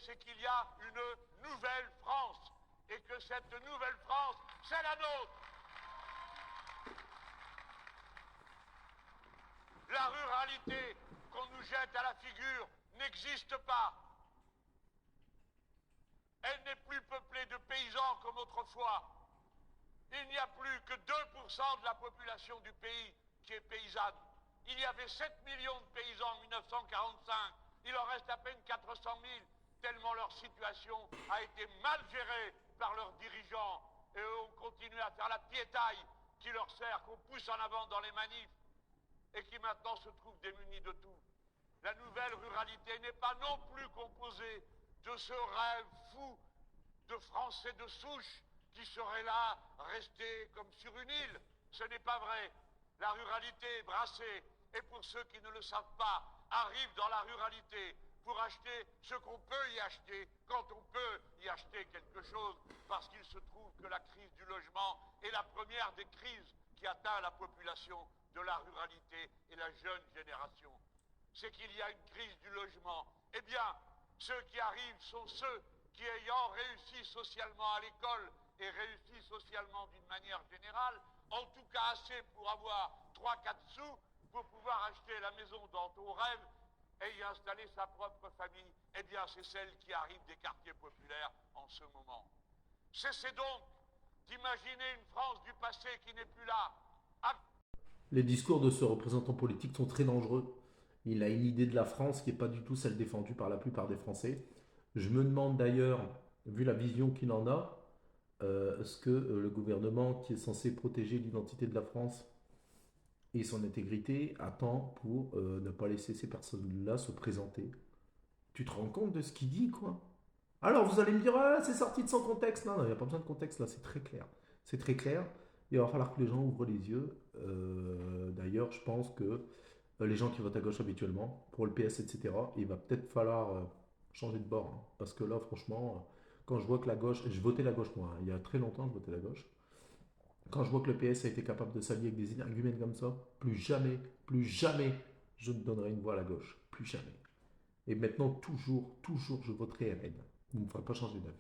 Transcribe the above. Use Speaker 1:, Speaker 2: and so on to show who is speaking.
Speaker 1: c'est qu'il y a une nouvelle France, et que cette nouvelle France, c'est la nôtre. La ruralité qu'on nous jette à la figure n'existe pas. Elle n'est plus peuplée de paysans comme autrefois. Il n'y a plus que 2% de la population du pays qui est paysanne. Il y avait 7 millions de paysans en 1945. Il en reste à peine 400 000, tellement leur situation a été mal gérée par leurs dirigeants. Et eux ont continué à faire la piétaille qui leur sert, qu'on pousse en avant dans les manifs, et qui maintenant se trouvent démunis de tout. La nouvelle ruralité n'est pas non plus composée de ce rêve fou de Français de souche qui seraient là, restés comme sur une île. Ce n'est pas vrai. La ruralité est brassée, et pour ceux qui ne le savent pas, arrivent dans la ruralité pour acheter ce qu'on peut y acheter, quand on peut y acheter quelque chose, parce qu'il se trouve que la crise du logement est la première des crises qui atteint la population de la ruralité et la jeune génération. C'est qu'il y a une crise du logement. Eh bien, ceux qui arrivent sont ceux qui, ayant réussi socialement à l'école et réussi socialement d'une manière générale, en tout cas assez pour avoir 3-4 sous pour pouvoir acheter la maison dont on rêve et y installer sa propre famille. Eh bien, c'est celle qui arrive des quartiers populaires en ce moment. Cessez donc d'imaginer une France du passé qui n'est plus là.
Speaker 2: Les discours de ce représentant politique sont très dangereux. Il a une idée de la France qui n'est pas du tout celle défendue par la plupart des Français. Je me demande d'ailleurs, vu la vision qu'il en a, est-ce que le gouvernement qui est censé protéger l'identité de la France et son intégrité attend pour ne pas laisser ces personnes-là se présenter. Tu te rends compte de ce qu'il dit, quoi? Alors vous allez me dire, ah, c'est sorti de son contexte. Non, il n'y a pas besoin de contexte, là, c'est très clair. C'est très clair. Il va falloir que les gens ouvrent les yeux. D'ailleurs, je pense que les gens qui votent à gauche habituellement, pour le PS, etc., il va peut-être falloir changer de bord, hein. Parce que là, franchement, quand je vois que la gauche, je votais la gauche moi, hein, il y a très longtemps, je votais la gauche. Quand je vois que le PS a été capable de s'allier avec des énergumènes comme ça, plus jamais, je ne donnerai une voix à la gauche. Plus jamais. Et maintenant, toujours, je voterai RN. Vous ne me ferez pas changer d'avis.